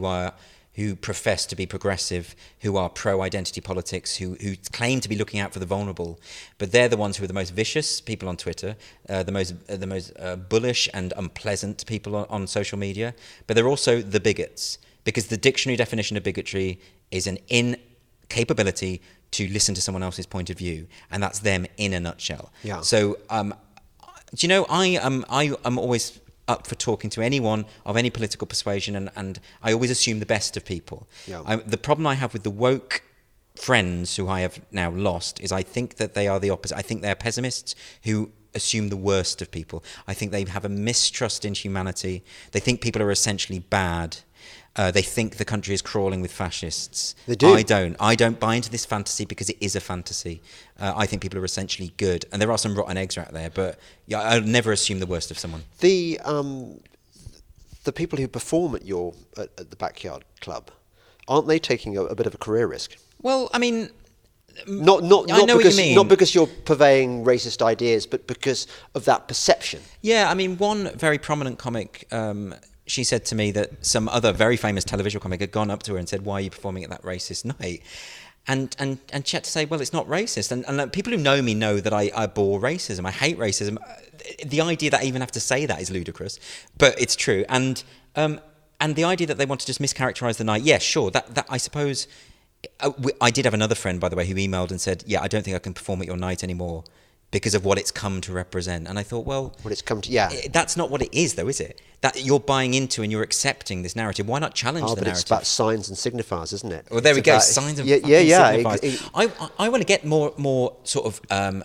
who profess to be progressive, who are pro-identity politics, who claim to be looking out for the vulnerable, but they're the ones who are the most vicious people on Twitter, the most bullish and unpleasant people on social media, but they're also the bigots, because the dictionary definition of bigotry is an incapability to listen to someone else's point of view, and that's them in a nutshell. Yeah. So, I am always up for talking to anyone of any political persuasion, and I always assume the best of people. Yeah. The problem I have with the woke friends who I have now lost is I think that they are the opposite. I think they're pessimists who assume the worst of people. I think they have a mistrust in humanity. They think people are essentially bad. They think the country is crawling with fascists. They do. I don't buy into this fantasy, because it is a fantasy. I think people are essentially good, and there are some rotten eggs out there. But yeah, I'll never assume the worst of someone. The people who perform at the Backyard Club, aren't they taking a bit of a career risk? Well, I mean, Not I know what you mean. Not because you're purveying racist ideas, but because of that perception. Yeah, I mean, one very prominent comic, she said to me that some other very famous television comic had gone up to her and said, "Why are you performing at that racist night?" And she had to say, well, it's not racist. And people who know me know that I abhor racism. I hate racism. The idea that I even have to say that is ludicrous, but it's true. And the idea that they want to just mischaracterize the night, yeah, sure. That I suppose. I did have another friend, by the way, who emailed and said, yeah, I don't think I can perform at your night anymore because of what it's come to represent. And I thought, well, what it's come to, yeah, that's not what it is, though, is it? That you're buying into and you're accepting this narrative. Why not challenge the narrative? But it's about signs and signifiers, isn't it? Well, there we go. Signs and signifiers. I want to get more sort of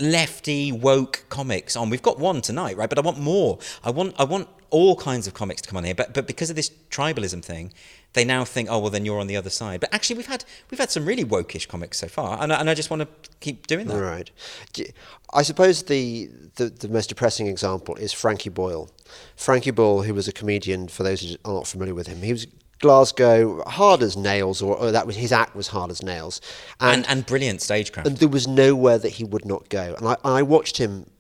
lefty woke comics on. We've got one tonight, right? But I want more. I want all kinds of comics to come on here. But because of this tribalism thing, they now think, oh well, then you're on the other side. But actually, we've had some really wokish comics so far, and I just want to keep doing that. Right. I suppose the most depressing example is Frankie Boyle. Frankie Boyle, who was a comedian, for those who are not familiar with him, he was Glasgow, hard as nails, or that was his act was hard as nails, and brilliant stagecraft. And there was nowhere that he would not go. And I watched him.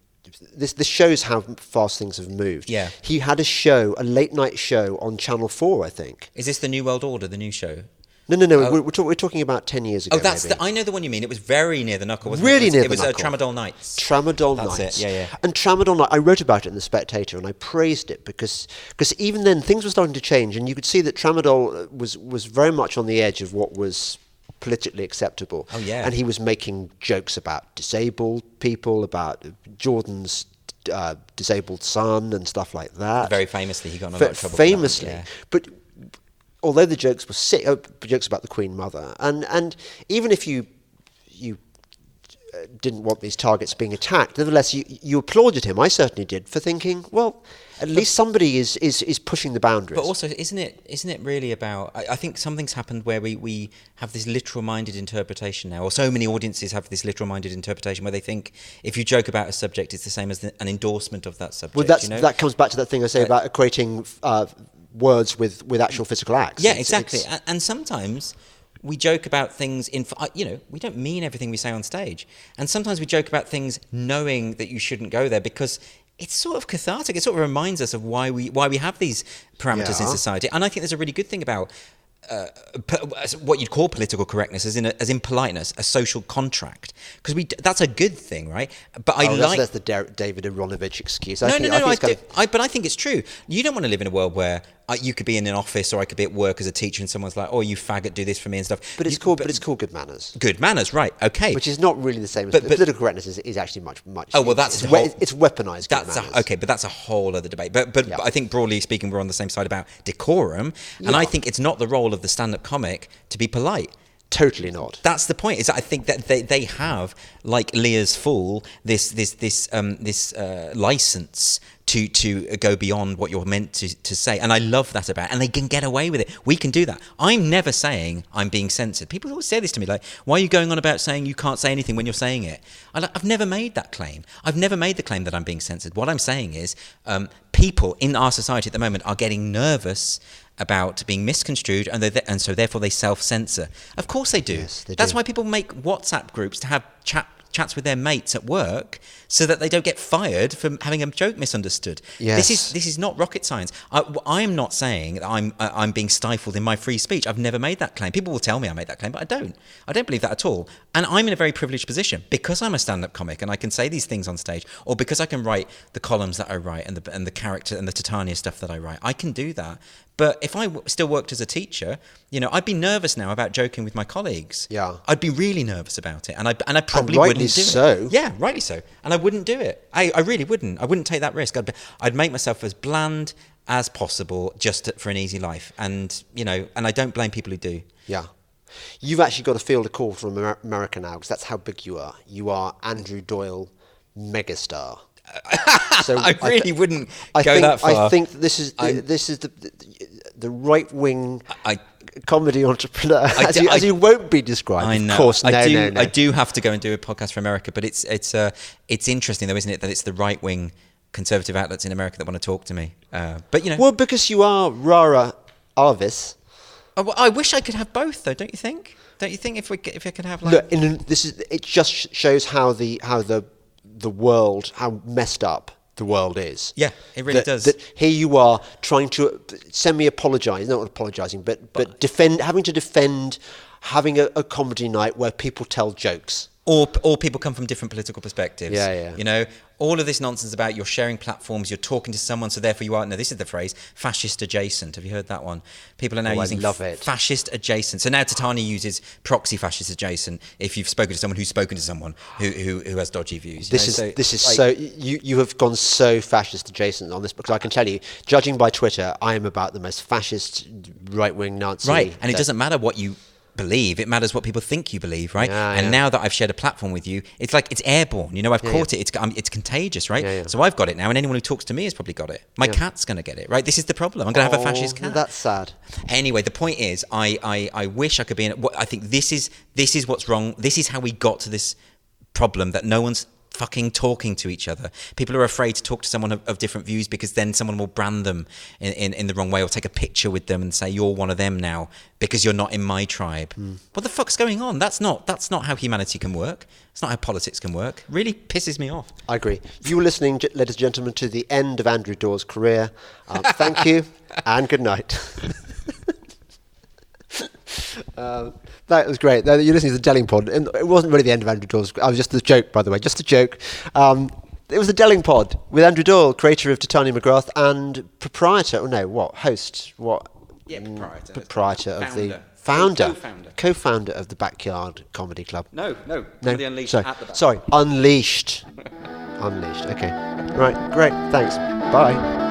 This shows how fast things have moved. Yeah. He had a late night show on Channel 4, I think. Is this the New World Order, the new show? No. We're talking about 10 years ago. Oh, I know the one you mean. It was very near the knuckle, wasn't really it? Near it was the knuckle. Tramadol Nights. Tramadol Nights. Nights. That's it, yeah. And Tramadol Nights, I wrote about it in The Spectator, and I praised it because even then things were starting to change, and you could see that Tramadol was very much on the edge of what was politically acceptable. Oh, yeah. And he was making jokes about disabled people, about Jordan's disabled son and stuff like that. Very famously, he got in a lot of trouble. Famously. For that, yeah. But although the jokes were sick, jokes about the Queen Mother, and even if you didn't want these targets being attacked, nevertheless you applauded him. I certainly did, for thinking, well, at least somebody is pushing the boundaries. But also, isn't it really about? I think something's happened where we have this literal-minded interpretation now, or so many audiences have this literal-minded interpretation where they think if you joke about a subject, it's the same as an endorsement of that subject. Well, that comes back to that thing I say about equating words with actual physical acts. Yeah, exactly. And sometimes we joke about things we don't mean everything we say on stage. And sometimes we joke about things knowing that you shouldn't go there because it's sort of cathartic. It sort of reminds us of why we have these parameters in society. And I think there's a really good thing about what you'd call political correctness as in politeness, a social contract, because that's a good thing, right? But that's the David Aronovich excuse. But I think it's true. You don't want to live in a world where you could be in an office or I could be at work as a teacher and someone's like, oh, you faggot, do this for me and stuff. But it's called good manners. Good manners, right? Okay. Which is not really the same. But political correctness is actually much. Oh well, it's weaponized. Good manners. Okay, but that's a whole other debate. But I think broadly speaking, we're on the same side about decorum, and I think it's not the role of the stand-up comic to be polite. Totally not. That's the point. Is that I think that they have, like Lear's fool, this license to go beyond what you're meant to say, and I love that about it. And they can get away with it. We can do that. I'm never saying I'm being censored. People always say this to me, like, why are you going on about saying you can't say anything when you're saying it? I've never made that claim. I've never made the claim that I'm being censored. What I'm saying is people in our society at the moment are getting nervous about being misconstrued, and so therefore they self-censor. Of course they do. Yes, they That's do. why people make WhatsApp groups to have chats with their mates at work so that they don't get fired for having a joke misunderstood. Yes. This is not rocket science. I'm not saying that I'm being stifled in my free speech. I've never made that claim. People will tell me I made that claim, but I don't. I don't believe that at all. And I'm in a very privileged position because I'm a stand-up comic and I can say these things on stage, or because I can write the columns that I write and the character and the Titania stuff that I write. I can do that. But if I still worked as a teacher, I'd be nervous now about joking with my colleagues. Yeah. I'd be really nervous about it, and I probably wouldn't do it. Yeah, rightly so. And I wouldn't do it. I really wouldn't. I wouldn't take that risk. I'd make myself as bland as possible just for an easy life. And and I don't blame people who do. Yeah. You've actually got to field a call from America now, because that's how big you are. You are Andrew Doyle, megastar. So I really wouldn't go that far. I think this is the right wing comedy entrepreneur, as you won't be described. I know. Of course, no. I do have to go and do a podcast for America, but it's interesting though, isn't it, that it's the right wing conservative outlets in America that want to talk to me. But well, because you are rara avis. I wish I could have both, though, don't you think? Don't you think if we could have Look, it just shows how the world, how messed up the world is. Yeah, it really does. That here you are trying to semi-apologise, not apologising, but having to defend having a comedy night where people tell jokes. Or people come from different political perspectives. Yeah. You know, all of this nonsense about you're sharing platforms, you're talking to someone, so therefore you are. No, this is the phrase fascist adjacent. Have you heard that one? People are now using fascist adjacent. So now Titania uses proxy fascist adjacent if you've spoken to someone who's spoken to someone who has dodgy views. You have gone so fascist adjacent on this, because I can tell you, judging by Twitter, I am about the most fascist right-wing Nazi. Right, and it doesn't matter what you believe, it matters what people think you believe, right? Now that I've shared a platform with you, it's like it's airborne, you know, I've caught it, it's contagious, right? So I've got it now, and anyone who talks to me has probably got it. My cat's going to get it, right? This is the problem. I'm going to have a fascist cat. That's sad. Anyway, the point is, I wish I could be in. I think this is what's wrong. This is how we got to this problem that no one's fucking talking to each other. People are afraid to talk to someone of different views because then someone will brand them in the wrong way, or take a picture with them and say you're one of them now because you're not in my tribe. What the fuck's going on? That's not how humanity can work. It's not how politics can work. It really pisses me off. I agree. You were listening, ladies and gentlemen, to the end of Andrew Doyle's career. Thank you and good night. That was great. You're listening to the Delingpod, and it wasn't really the end of Andrew Doyle's. I was just a joke, by the way, just a joke. It was the Delingpod with Andrew Doyle, creator of Titania McGrath and proprietor. Host. What? Yeah, proprietor. Proprietor of the co-founder of the Backyard Comedy Club. No. Comedy Unleashed Sorry. at the back. Sorry, Unleashed. Unleashed. Okay. Right. Great. Thanks. Bye.